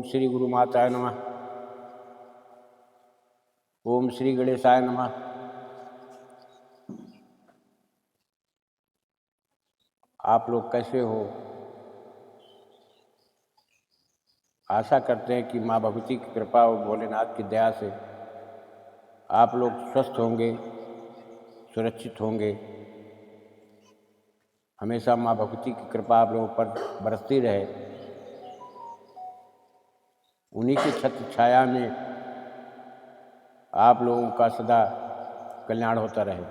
ओम श्री गुरु माताय नमः। ओम श्री गणेशाय नमः। आप लोग कैसे हो? आशा करते हैं कि माँ भगवती की कृपा और भोलेनाथ की दया से आप लोग स्वस्थ होंगे, सुरक्षित होंगे। हमेशा माँ भगवती की कृपा आप लोगों पर बरसती रहे। उन्हीं की छत्र छाया में आप लोगों का सदा कल्याण होता रहे।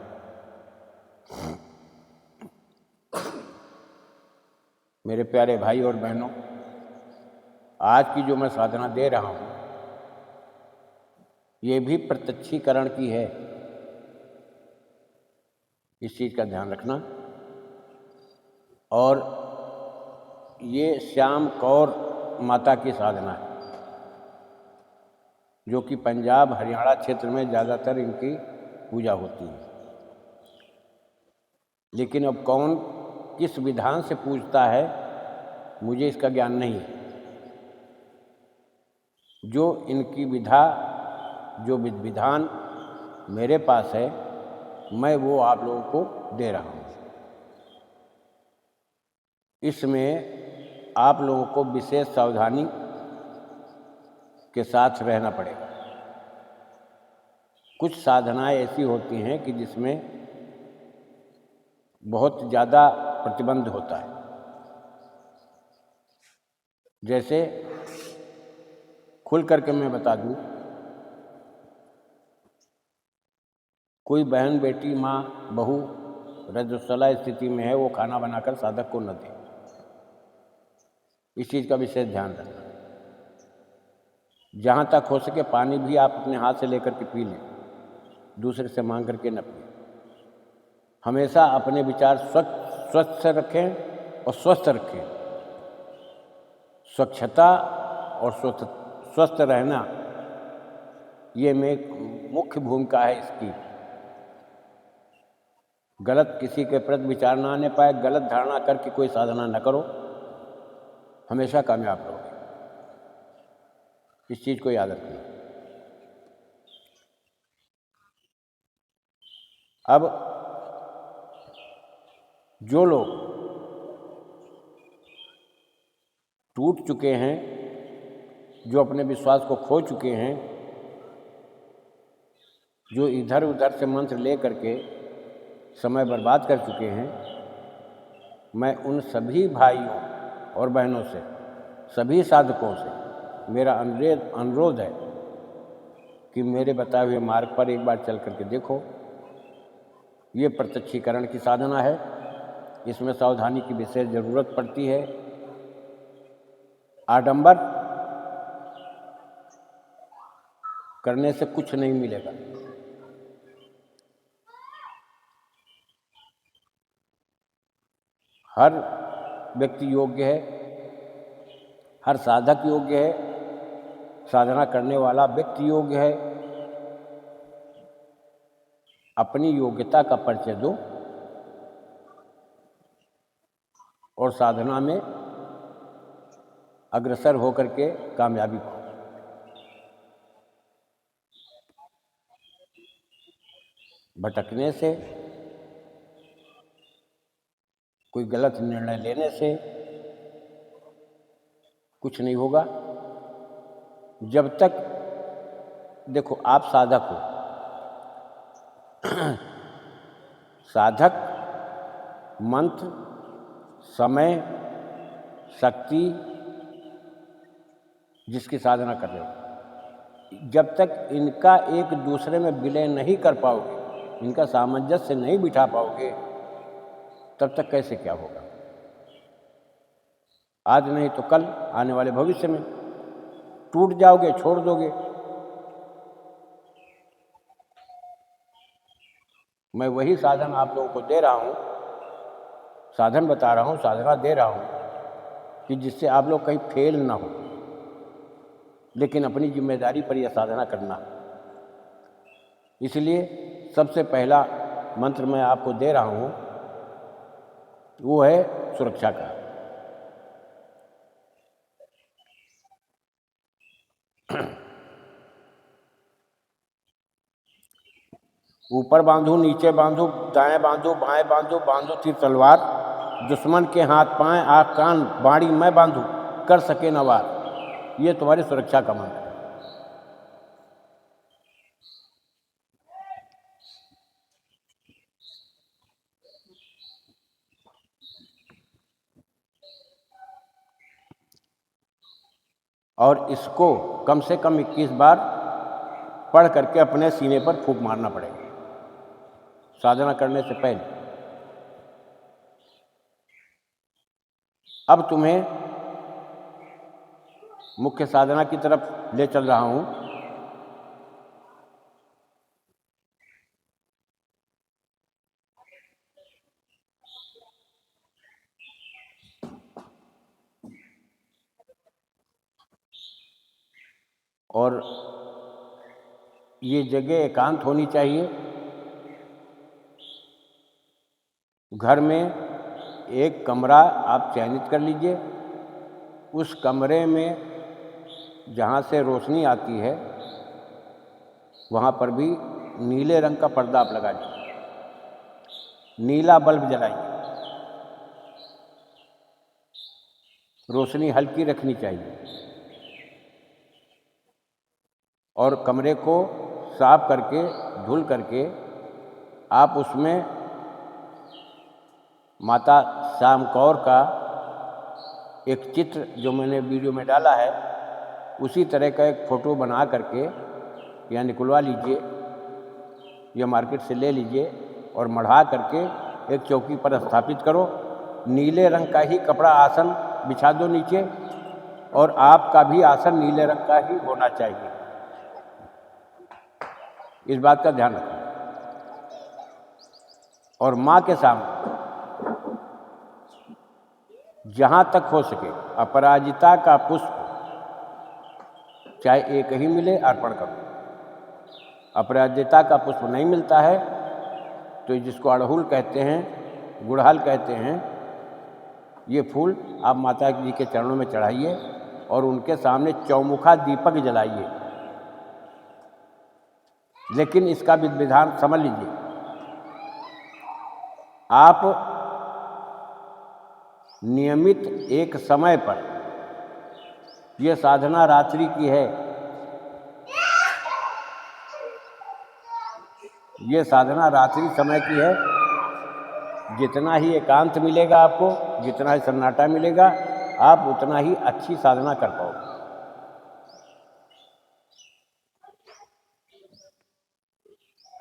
मेरे प्यारे भाई और बहनों, आज की जो मैं साधना दे रहा हूँ ये भी प्रत्यक्षीकरण की है। इस चीज़ का ध्यान रखना। और ये श्याम कौर माता की साधना है, जो कि पंजाब हरियाणा क्षेत्र में ज़्यादातर इनकी पूजा होती है। लेकिन अब कौन किस विधान से पूजता है मुझे इसका ज्ञान नहीं है। जो इनकी विधा, जो विधान मेरे पास है, मैं वो आप लोगों को दे रहा हूँ। इसमें आप लोगों को विशेष सावधानी के साथ रहना पड़ेगा। कुछ साधनाएं ऐसी होती हैं कि जिसमें बहुत ज़्यादा प्रतिबंध होता है। जैसे खुल करके मैं बता दूं, कोई बहन, बेटी, माँ, बहू रजस्वला स्थिति में है, वो खाना बनाकर साधक को न दे। इस चीज़ का विशेष ध्यान रखना। जहाँ तक हो सके पानी भी आप अपने हाथ से लेकर के पी लें, दूसरे से मांग करके न पिए। हमेशा अपने विचार स्वच्छ रखें और स्वस्थ रखें। स्वच्छता और स्वस्थ रहना ये में मुख्य भूमिका है इसकी। गलत किसी के प्रति विचार ना आने पाए, गलत धारणा करके कोई साधना न करो, हमेशा कामयाब रहोगे। इस चीज़ को याद रखना। अब जो लोग टूट चुके हैं, जो अपने विश्वास को खो चुके हैं, जो इधर उधर से मंत्र ले करके समय बर्बाद कर चुके हैं, मैं उन सभी भाइयों और बहनों से, सभी साधकों से मेरा अनुरोध है कि मेरे बताए हुए मार्ग पर एक बार चल करके देखो। ये प्रत्यक्षीकरण की साधना है। इसमें सावधानी की विशेष जरूरत पड़ती है। आडंबर करने से कुछ नहीं मिलेगा। हर व्यक्ति योग्य है, हर साधक योग्य है, साधना करने वाला व्यक्ति योग्य है। अपनी योग्यता का परिचय दो और साधना में अग्रसर होकर के कामयाबी पाओ। भटकने से, कोई गलत निर्णय लेने से कुछ नहीं होगा। जब तक, देखो आप साधक हो, साधक मंत्र, समय, शक्ति जिसकी साधना कर रहे हो, जब तक इनका एक दूसरे में विलय नहीं कर पाओगे, इनका सामंजस्य नहीं बिठा पाओगे, तब तक कैसे क्या होगा। आज नहीं तो कल, आने वाले भविष्य में टूट जाओगे, छोड़ दोगे। मैं वही साधन आप लोगों को दे रहा हूँ, साधन बता रहा हूँ, साधना दे रहा हूँ कि जिससे आप लोग कहीं फेल ना हो, लेकिन अपनी जिम्मेदारी पर यह साधना करना। इसलिए सबसे पहला मंत्र मैं आपको दे रहा हूँ वो है सुरक्षा का। ऊपर बांधो, नीचे बांधो, दाएं बांधो, बाएं बांधो, बांधो तीर तलवार, दुश्मन के हाथ पाएं, आँख कान बाड़ी मैं बांधू, कर सके न वार। ये तुम्हारी सुरक्षा का मंत्र है। और इसको कम से कम 21 बार पढ़ करके अपने सीने पर फूंक मारना पड़ेगा साधना करने से पहले। अब तुम्हें मुख्य साधना की तरफ ले चल रहा हूं। और ये जगह एकांत होनी चाहिए। घर में एक कमरा आप चयनित कर लीजिए। उस कमरे में जहाँ से रोशनी आती है वहाँ पर भी नीले रंग का पर्दा आप लगा दीजिए, नीला बल्ब जलाइए। रोशनी हल्की रखनी चाहिए और कमरे को साफ करके धुल करके आप उसमें माता श्याम कौर का एक चित्र जो मैंने वीडियो में डाला है उसी तरह का एक फ़ोटो बना करके या निकलवा लीजिए या मार्केट से ले लीजिए और मढ़ा करके एक चौकी पर स्थापित करो। नीले रंग का ही कपड़ा आसन बिछा दो नीचे और आपका भी आसन नीले रंग का ही होना चाहिए। इस बात का ध्यान रखें। और माँ के सामने जहाँ तक हो सके अपराजिता का पुष्प चाहे एक ही मिले अर्पण करो। अपराजिता का पुष्प नहीं मिलता है तो जिसको अड़हुल कहते हैं, गुड़हल कहते हैं, ये फूल आप माता जी के चरणों में चढ़ाइए और उनके सामने चौमुखा दीपक जलाइए। लेकिन इसका विधान समझ लीजिए। आप नियमित एक समय पर, यह साधना रात्रि की है, ये साधना रात्रि समय की है। जितना ही एकांत मिलेगा आपको, जितना ही सन्नाटा मिलेगा, आप उतना ही अच्छी साधना कर पाओगे।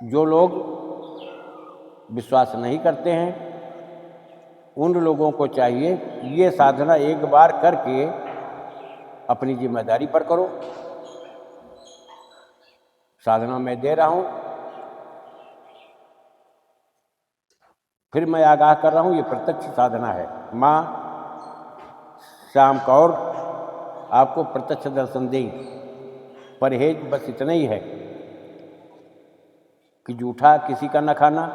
जो लोग विश्वास नहीं करते हैं उन लोगों को चाहिए ये साधना एक बार करके अपनी जिम्मेदारी पर करो। साधना मैं दे रहा हूं, फिर मैं आगाह कर रहा हूं, ये प्रत्यक्ष साधना है। माँ श्याम कौर आपको प्रत्यक्ष दर्शन देंगी। परहेज बस इतना ही है कि जूठा किसी का न खाना,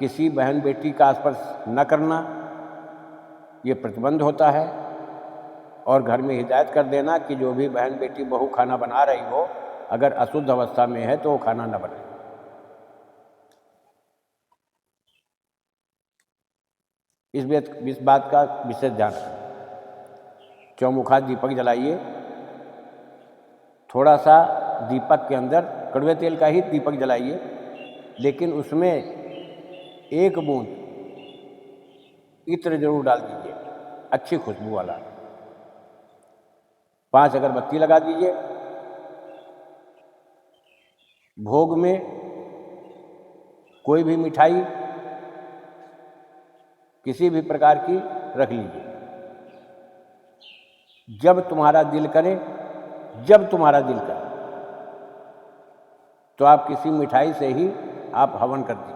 किसी बहन बेटी का स्पर्श न करना, ये प्रतिबंध होता है। और घर में हिदायत कर देना कि जो भी बहन बेटी बहू खाना बना रही हो, अगर अशुद्ध अवस्था में है तो वो खाना न बनाए। इस बात का विशेष ध्यान रखें। चौमुखा दीपक जलाइए। थोड़ा सा दीपक के अंदर कड़वे तेल का ही दीपक जलाइए, लेकिन उसमें एक बूंद इत्र जरूर डाल दीजिए, अच्छी खुशबू वाला। 5 अगरबत्ती लगा दीजिए। भोग में कोई भी मिठाई किसी भी प्रकार की रख लीजिए। जब तुम्हारा दिल करे, जब तुम्हारा दिल करे तो आप किसी मिठाई से ही आप हवन कर दीजिए।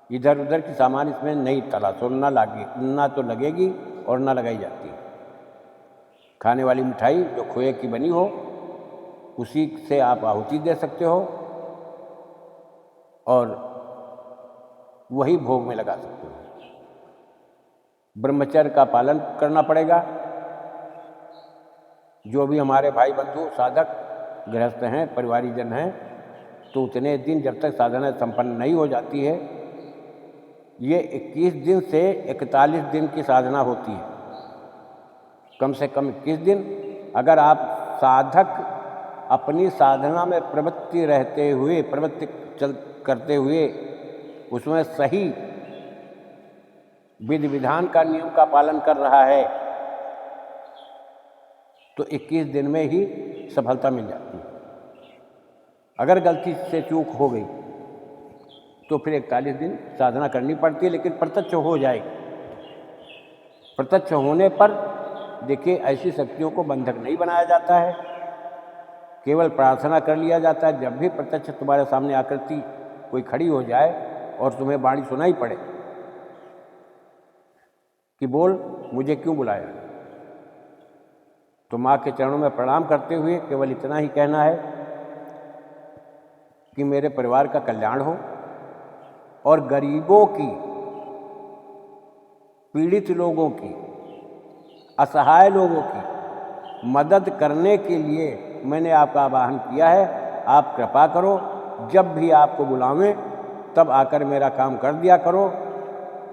इधर उधर की सामान इसमें नहीं तलाशो, ना तो लगेगी और ना लगाई जाती है। खाने वाली मिठाई जो खोए की बनी हो उसी से आप आहुति दे सकते हो और वही भोग में लगा सकते हो। ब्रह्मचर्य का पालन करना पड़ेगा। जो भी हमारे भाई बंधु साधक गृहस्थ हैं, परिवारीजन हैं, तो उतने दिन जब तक साधना संपन्न नहीं हो जाती है, ये 21 दिन से 41 दिन की साधना होती है, कम से कम 21 दिन। अगर आप साधक अपनी साधना में प्रवृत्ति करते हुए उसमें सही विधि विधान का नियम का पालन कर रहा है, तो 21 दिन में ही सफलता मिल जाती है। अगर गलती से चूक हो गई तो फिर 41 दिन साधना करनी पड़ती है, लेकिन प्रत्यक्ष हो जाएगी। प्रत्यक्ष होने पर देखिए, ऐसी शक्तियों को बंधक नहीं बनाया जाता है, केवल प्रार्थना कर लिया जाता है। जब भी प्रत्यक्ष तुम्हारे सामने आकृति कोई खड़ी हो जाए और तुम्हें वाणी सुनाई पड़े कि बोल मुझे क्यों बुलाया, तो माँ के चरणों में प्रणाम करते हुए केवल इतना ही कहना है कि मेरे परिवार का कल्याण हो और गरीबों की, पीड़ित लोगों की, असहाय लोगों की मदद करने के लिए मैंने आपका आवाहन किया है। आप कृपा करो, जब भी आपको बुलावें तब आकर मेरा काम कर दिया करो।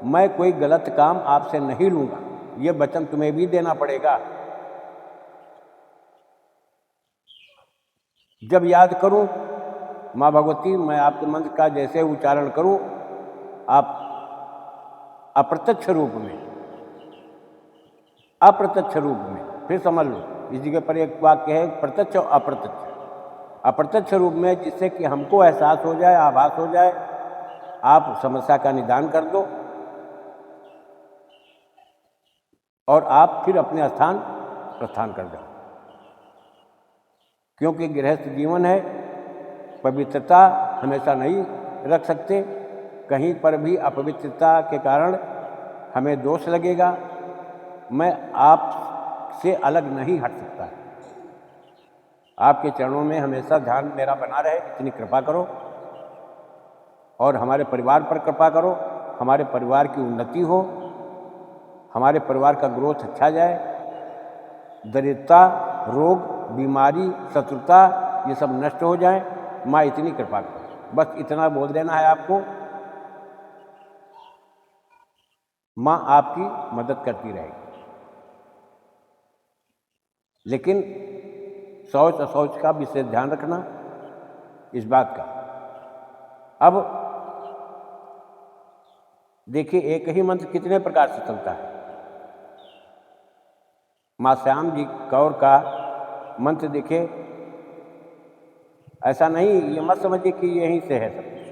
मैं कोई गलत काम आपसे नहीं लूँगा, ये वचन तुम्हें भी देना पड़ेगा। जब याद करूं माँ भगवती, मैं आपके मंत्र का जैसे उच्चारण करूं, आप अप्रत्यक्ष रूप में, फिर समझ लो, इस जगह पर एक वाक्य है प्रत्यक्ष और अप्रत्यक्ष। अप्रत्यक्ष रूप में जिससे कि हमको एहसास हो जाए, आभास हो जाए, आप समस्या का निदान कर दो और आप फिर अपने स्थान प्रस्थान कर जाओ। क्योंकि गृहस्थ जीवन है, पवित्रता हमेशा नहीं रख सकते, कहीं पर भी अपवित्रता के कारण हमें दोष लगेगा। मैं आपसे अलग नहीं हट सकता। आपके चरणों में हमेशा ध्यान मेरा बना रहे, इतनी कृपा करो और हमारे परिवार पर कृपा करो, हमारे परिवार की उन्नति हो, हमारे परिवार का ग्रोथ अच्छा जाए, दरिद्रता, रोग, बीमारी, शत्रुता ये सब नष्ट हो जाए। माँ इतनी कृपा करो, बस इतना बोल देना है आपको। माँ आपकी मदद करती रहेगी, लेकिन शौच अशौच का विशेष ध्यान रखना इस बात का। अब देखिए, एक ही मंत्र कितने प्रकार से चलता है। माँ श्याम जी कौर का मंत्र देखिए, ऐसा नहीं, ये मत समझिए कि यहीं से है सब कुछ।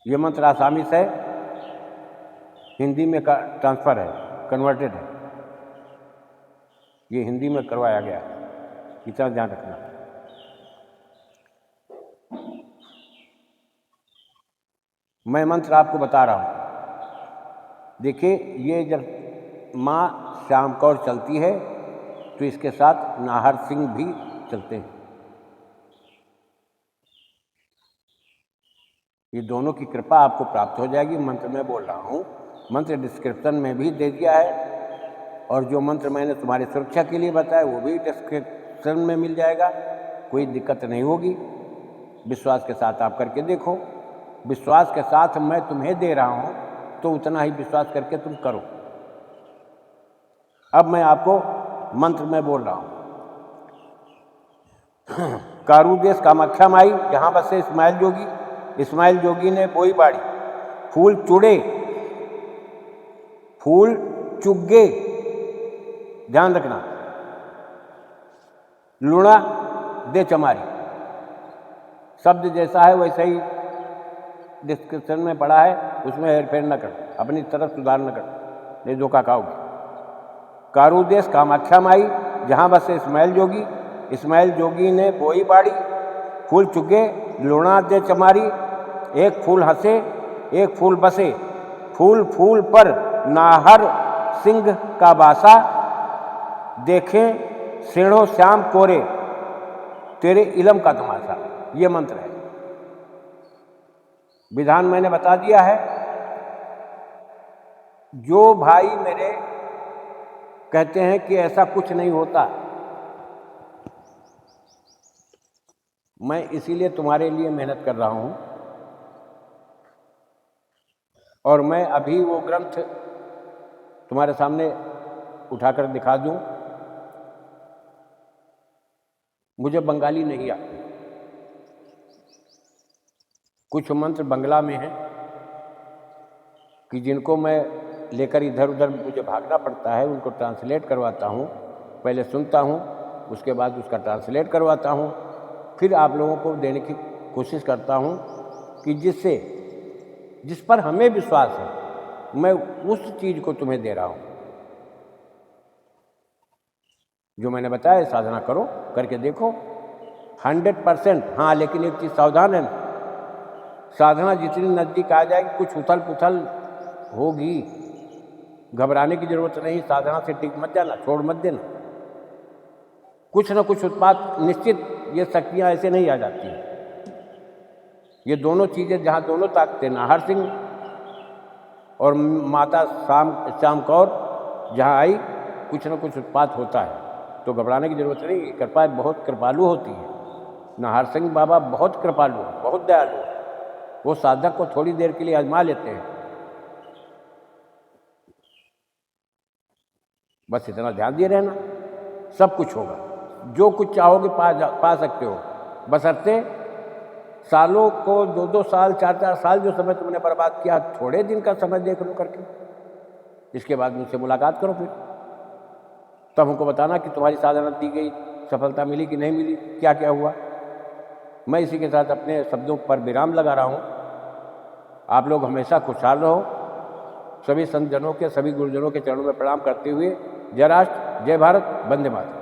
ये मंत्र आसामी से हिंदी में ट्रांसफ़र है, कन्वर्टेड है, ये हिंदी में करवाया गया है, इतना ध्यान रखना। मैं मंत्र आपको बता रहा हूँ। देखिए, ये जब माँ श्याम कौर चलती है तो इसके साथ नाहर सिंह भी चलते हैं। ये दोनों की कृपा आपको प्राप्त हो जाएगी। मंत्र मैं बोल रहा हूँ, मंत्र डिस्क्रिप्शन में भी दे दिया है, और जो मंत्र मैंने तुम्हारी सुरक्षा के लिए बताया वो भी डिस्क्रिप्शन में मिल जाएगा, कोई दिक्कत नहीं होगी। विश्वास के साथ आप करके देखो। विश्वास के साथ मैं तुम्हें दे रहा हूँ तो उतना ही विश्वास करके तुम करो। अब मैं आपको मंत्र में बोल रहा हूँ। कारुदेश कामाख्या माई, जहाँ बसे इस्माइल जोगी, इस्माइल जोगी ने बोई बाड़ी, फूल चुड़े, फूल चुग्गे, ध्यान रखना, लुणा दे चमारी। शब्द जैसा है वैसा ही डिस्क्रिप्शन में पड़ा है, उसमें हेरफेर न कर, अपनी तरफ सुधार न कर, नहीं धोखा खाओगे। कारुदेश कामाख्या माई, जहाँ बसे इस्माइल जोगी, इस्माइल जोगी ने बोई बाड़ी, फूल चुगे, लुणा दे चमारी। एक फूल हंसे, एक फूल बसे, फूल फूल पर नाहर सिंह का बासा, देखें सेणों श्याम कोरे, तेरे इलम का तमाशा। ये मंत्र है। विधान मैंने बता दिया है। जो भाई मेरे कहते हैं कि ऐसा कुछ नहीं होता। मैं इसीलिए तुम्हारे लिए मेहनत कर रहा हूँ, और मैं अभी वो ग्रंथ तुम्हारे सामने उठाकर दिखा दूं। मुझे बंगाली नहीं आती, कुछ मंत्र बंगला में हैं कि जिनको मैं लेकर इधर उधर मुझे भागना पड़ता है, उनको ट्रांसलेट करवाता हूँ। पहले सुनता हूँ, उसके बाद उसका ट्रांसलेट करवाता हूँ, फिर आप लोगों को देने की कोशिश करता हूँ कि जिस पर हमें विश्वास है, मैं उस चीज़ को तुम्हें दे रहा हूँ। जो मैंने बताया, साधना करो, करके देखो, 100%। हाँ, लेकिन एक चीज़ सावधान है, साधना जितनी नज़दीक आ जाएगी कुछ उथल पुथल होगी, घबराने की ज़रूरत नहीं। साधना से टिक मत जाना, छोड़ मत देना, कुछ न कुछ उत्पात निश्चित, ये शक्तियाँ ऐसे नहीं आ जाती हैं। ये दोनों चीज़ें जहाँ दोनों ताकतें, नाहर सिंह और माता श्याम कौर जहाँ आई, कुछ न कुछ उत्पात होता है, तो घबराने की ज़रूरत नहीं। कृपा बहुत कृपालु होती है। नाहर सिंह बाबा बहुत कृपालु, बहुत दयालु। वो साधक को थोड़ी देर के लिए आजमा लेते हैं, बस इतना ध्यान दिए रहना, सब कुछ होगा। जो कुछ चाहोगे पा सकते हो, बशर्ते सालों को 2-2 साल 4-4 साल जो समय तुमने बर्बाद किया, थोड़े दिन का समय देख लो करके, इसके बाद मुझसे मुलाकात करो, फिर तब हमको बताना कि तुम्हारी साधना दी गई, सफलता मिली कि नहीं मिली, क्या क्या हुआ। मैं इसी के साथ अपने शब्दों पर विराम लगा रहा हूँ। आप लोग हमेशा खुशहाल रहो। सभी संतजनों के, सभी गुरुजनों के चरणों में प्रणाम करते हुए, जय राष्ट्र, जय भारत, वंदे मातरम।